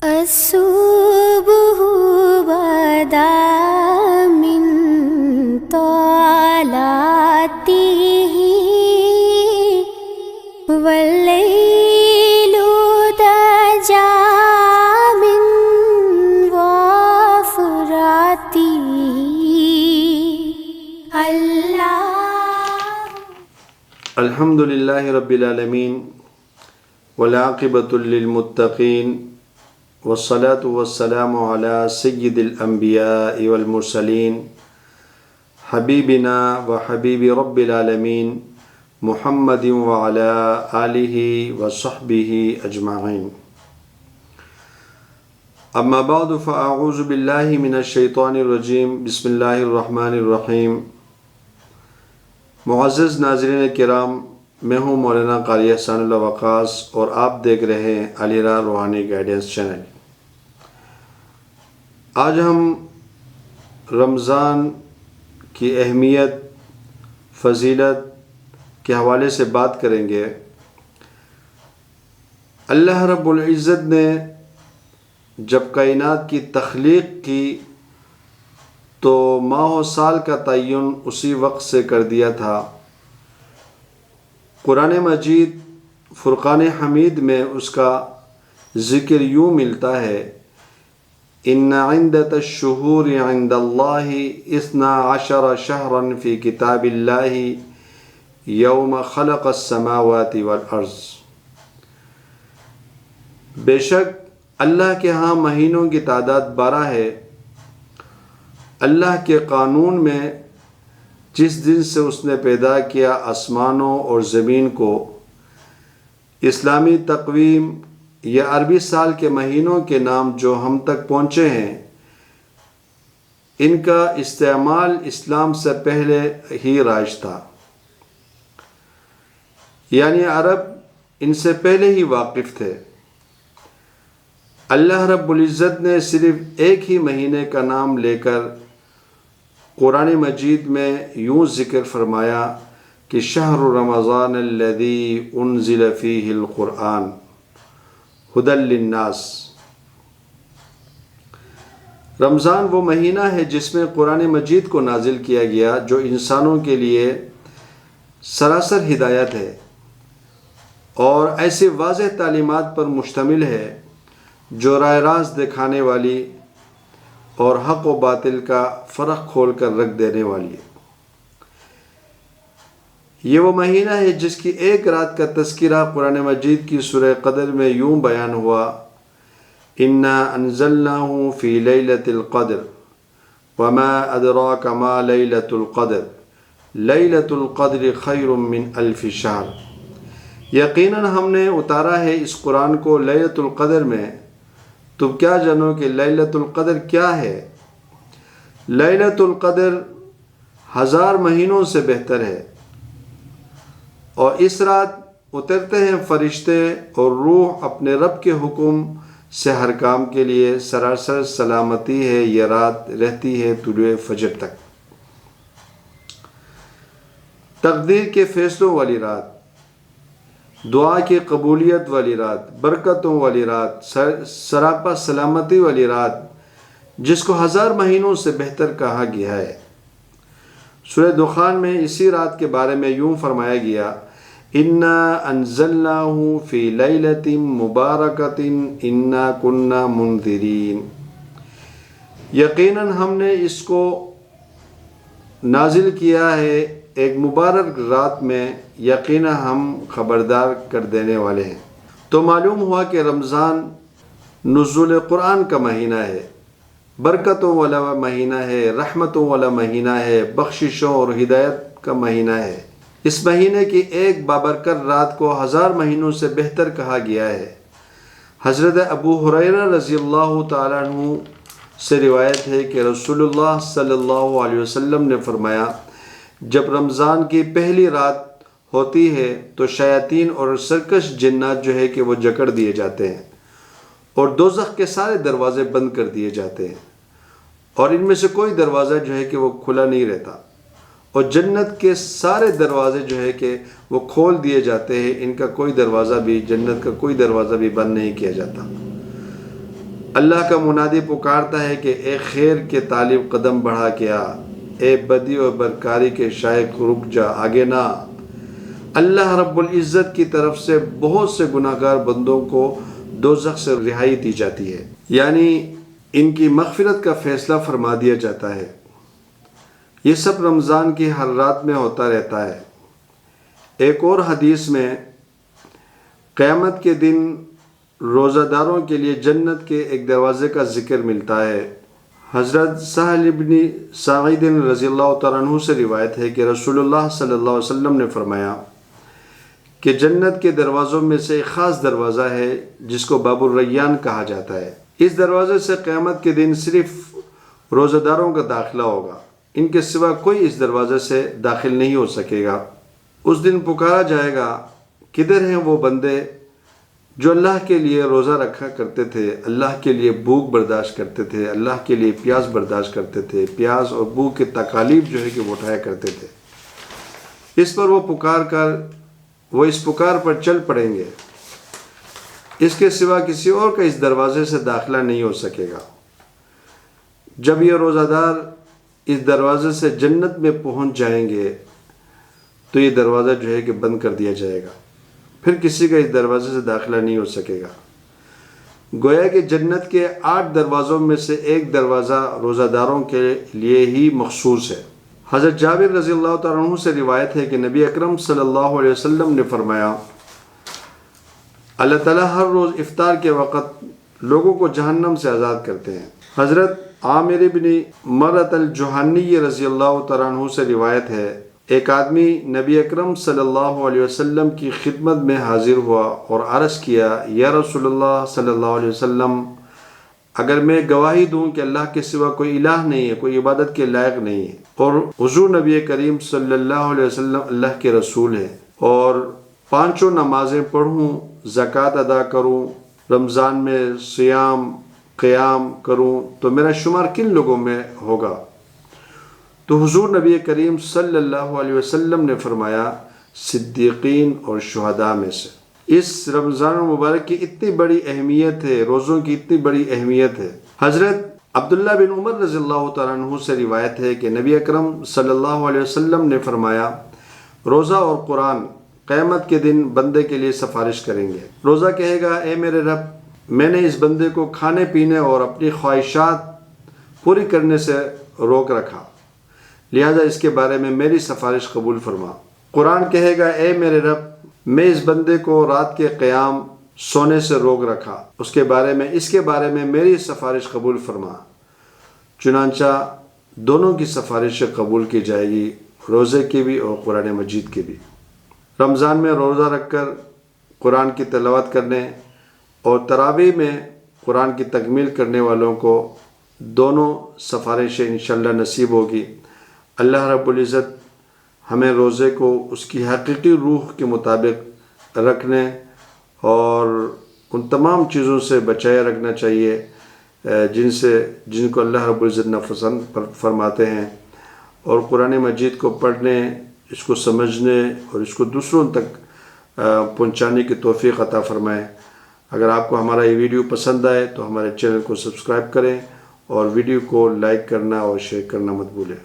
الصبح بدا من طلعته والليل دجى من وفراته الحمد للہ رب العالمین والعاقبۃ للمتقین والصلاة والسلام علی سید الانبیاء والمرسلین حبیبنا وحبیب رب العالمین محمد وعلی آلہ وصحبہ اجمعین. اما بعد فاعوذ باللہ من الشیطان الرجیم. بسم اللہ الرحمن الرحیم. معزز ناظرین کرام، میں ہوں مولانا قاری احسان اللہ وقاص اور آپ دیکھ رہے ہیں علی راہ روحانی گائیڈنس چینل. آج ہم رمضان کی اہمیت، فضیلت کے حوالے سے بات کریں گے. اللہ رب العزت نے جب کائنات کی تخلیق کی تو ماہ و سال کا تعین اسی وقت سے کر دیا تھا. قرآن مجید فرقان حمید میں اس کا ذکر یوں ملتا ہے: ان عدۃ الشہور عند اللہ 12 شہرا فی کتاب اللہ یوم خلق السماوات والارض. بے شک اللہ کے ہاں مہینوں کی تعداد 12 ہے. اللہ کے قانون میں جس دن سے اس نے پیدا کیا آسمانوں اور زمین کو. اسلامی تقویم یا عربی سال کے مہینوں کے نام جو ہم تک پہنچے ہیں، ان کا استعمال اسلام سے پہلے ہی رائج تھا، یعنی عرب ان سے پہلے ہی واقف تھے. اللہ رب العزت نے صرف ایک ہی مہینے کا نام لے کر قرآن مجید میں یوں ذکر فرمایا کہ شہر رمضان الذی انزل فیہ القرآن ھدی للناس. رمضان وہ مہینہ ہے جس میں قرآن مجید کو نازل کیا گیا، جو انسانوں کے لیے سراسر ہدایت ہے اور ایسی واضح تعلیمات پر مشتمل ہے جو راہ راست دکھانے والی اور حق و باطل کا فرق کھول کر رکھ دینے والی ہے. یہ وہ مہینہ ہے جس کی ایک رات کا تذکرہ قرآن مجید کی سورہ قدر میں یوں بیان ہوا: انا انزلناہ فی لیلۃ القدر وما ادراک ما لیلۃ القدر لیلۃ القدر خیر من الف شہر. یقیناً ہم نے اتارا ہے اس قرآن کو لیلۃ القدر میں، تم کیا جانو کہ لیلۃ القدر کیا ہے؟ لیلۃ القدر 1000 مہینوں سے بہتر ہے، اور اس رات اترتے ہیں فرشتے اور روح اپنے رب کے حکم سے ہر کام کے لیے. سراسر سلامتی ہے یہ رات، رہتی ہے طلوع فجر تک. تقدیر کے فیصلوں والی رات، دعا کی قبولیت والی رات، برکتوں والی رات، سراپا سلامتی والی رات، جس کو 1000 مہینوں سے بہتر کہا گیا ہے. سورہ دخان میں اسی رات کے بارے میں یوں فرمایا گیا: انا انزلناہ فی لیلۃ مبارکۃ انا کنا منذرین. یقیناً ہم نے اس کو نازل کیا ہے ایک مبارک رات میں، یقیناً ہم خبردار کر دینے والے ہیں. تو معلوم ہوا کہ رمضان نزول قرآن کا مہینہ ہے، برکتوں والا مہینہ ہے، رحمتوں والا مہینہ ہے، بخششوں اور ہدایت کا مہینہ ہے. اس مہینے کی ایک بابرکت رات کو 1000 مہینوں سے بہتر کہا گیا ہے. حضرت ابو ہریرہ رضی اللہ تعالیٰ عنہ سے روایت ہے کہ رسول اللہ صلی اللہ علیہ وسلم نے فرمایا: جب رمضان کی پہلی رات ہوتی ہے تو شیاطین اور سرکش جنات جو ہے کہ وہ جکڑ دیے جاتے ہیں اور دوزخ کے سارے دروازے بند کر دیے جاتے ہیں، اور ان میں سے کوئی دروازہ جو ہے کہ وہ کھلا نہیں رہتا، اور جنت کے سارے دروازے جو ہے کہ وہ کھول دیے جاتے ہیں. ان کا کوئی دروازہ بھی، جنت کا کوئی دروازہ بھی بند نہیں کیا جاتا. اللہ کا منادی پکارتا ہے کہ اے خیر کے طالب قدم بڑھا کے آ، اے بدی و برکاری کے شائق رک جا آگے نہ۔ اللہ رب العزت کی طرف سے بہت سے گناہگار بندوں کو دوزخ سے رہائی دی جاتی ہے، یعنی ان کی مغفرت کا فیصلہ فرما دیا جاتا ہے۔ یہ سب رمضان کی ہر رات میں ہوتا رہتا ہے۔ ایک اور حدیث میں قیامت کے دن روزہ داروں کے لیے جنت کے ایک دروازے کا ذکر ملتا ہے۔ حضرت سہل بن سعید رضی اللہ تعالیٰ عنہ سے روایت ہے کہ رسول اللہ صلی اللہ علیہ وسلم نے فرمایا کہ جنت کے دروازوں میں سے ایک خاص دروازہ ہے جس کو باب الریان کہا جاتا ہے۔ اس دروازے سے قیامت کے دن صرف روزہ داروں کا داخلہ ہوگا، ان کے سوا کوئی اس دروازے سے داخل نہیں ہو سکے گا۔ اس دن پکارا جائے گا، کدھر ہیں وہ بندے جو اللہ کے لیے روزہ رکھا کرتے تھے، اللہ کے لیے بھوک برداشت کرتے تھے، اللہ کے لیے پیاس برداشت کرتے تھے، پیاس اور بھوک کی تکالیف جو ہے کہ وہ اٹھایا کرتے تھے۔ اس پر وہ اس پکار پر چل پڑیں گے، اس کے سوا کسی اور کا اس دروازے سے داخلہ نہیں ہو سکے گا۔ جب یہ روزہ دار اس دروازے سے جنت میں پہنچ جائیں گے تو یہ دروازہ جو ہے کہ بند کر دیا جائے گا، پھر کسی کا اس دروازے سے داخلہ نہیں ہو سکے گا۔ گویا کہ جنت کے 8 دروازوں میں سے ایک دروازہ روزہ داروں کے لیے ہی مخصوص ہے۔ حضرت جابر رضی اللہ تعالیٰ عنہ سے روایت ہے کہ نبی اکرم صلی اللہ علیہ وسلم نے فرمایا، اللہ تعالیٰ ہر روز افطار کے وقت لوگوں کو جہنم سے آزاد کرتے ہیں۔ حضرت عامر بن مرۃ الجہنی رضی اللہ تعالیٰ عنہ سے روایت ہے، ایک آدمی نبی اکرم صلی اللہ علیہ وسلم کی خدمت میں حاضر ہوا اور عرض کیا، یا رسول اللہ صلی اللہ علیہ وسلم، اگر میں گواہی دوں کہ اللہ کے سوا کوئی الہ نہیں ہے، کوئی عبادت کے لائق نہیں ہے، اور حضور نبی کریم صلی اللہ علیہ وسلم اللہ کے رسول ہے، اور 5 نمازیں پڑھوں، زکوٰۃ ادا کروں، رمضان میں صیام قیام کروں، تو میرا شمار کن لوگوں میں ہوگا؟ تو حضور نبی کریم صلی اللہ علیہ وسلم نے فرمایا، صدیقین اور شہداء میں سے۔ اس رمضان المبارک کی اتنی بڑی اہمیت ہے، روزوں کی اتنی بڑی اہمیت ہے۔ حضرت عبداللہ بن عمر رضی اللہ تعالیٰ عنہ سے روایت ہے کہ نبی اکرم صلی اللہ علیہ وسلم نے فرمایا، روزہ اور قرآن قیامت کے دن بندے کے لیے سفارش کریں گے۔ روزہ کہے گا، اے میرے رب، میں نے اس بندے کو کھانے پینے اور اپنی خواہشات پوری کرنے سے روک رکھا، لہذا اس کے بارے میں میری سفارش قبول فرما۔ قرآن کہے گا، اے میرے رب، میں اس بندے کو رات کے قیام سونے سے روک رکھا، اس کے بارے میں میری سفارش قبول فرما۔ چنانچہ دونوں کی سفارشیں قبول کی جائے گی، روزے کی بھی اور قرآن مجید کی بھی۔ رمضان میں روزہ رکھ کر قرآن کی تلاوت کرنے اور تراویح میں قرآن کی تکمیل کرنے والوں کو دونوں سفارشیں انشاءاللہ نصیب ہوگی۔ اللہ رب العزت ہمیں روزے کو اس کی حقیقی روح کے مطابق رکھنے اور ان تمام چیزوں سے بچائے رکھنا چاہیے جن کو اللہ رب العزت ناپسند فرماتے ہیں، اور قرآن مجید کو پڑھنے، اس کو سمجھنے اور اس کو دوسروں تک پہنچانے کی توفیق عطا فرمائے۔ اگر آپ کو ہمارا یہ ویڈیو پسند آئے تو ہمارے چینل کو سبسکرائب کریں اور ویڈیو کو لائک کرنا اور شیئر کرنا مت بھولیں۔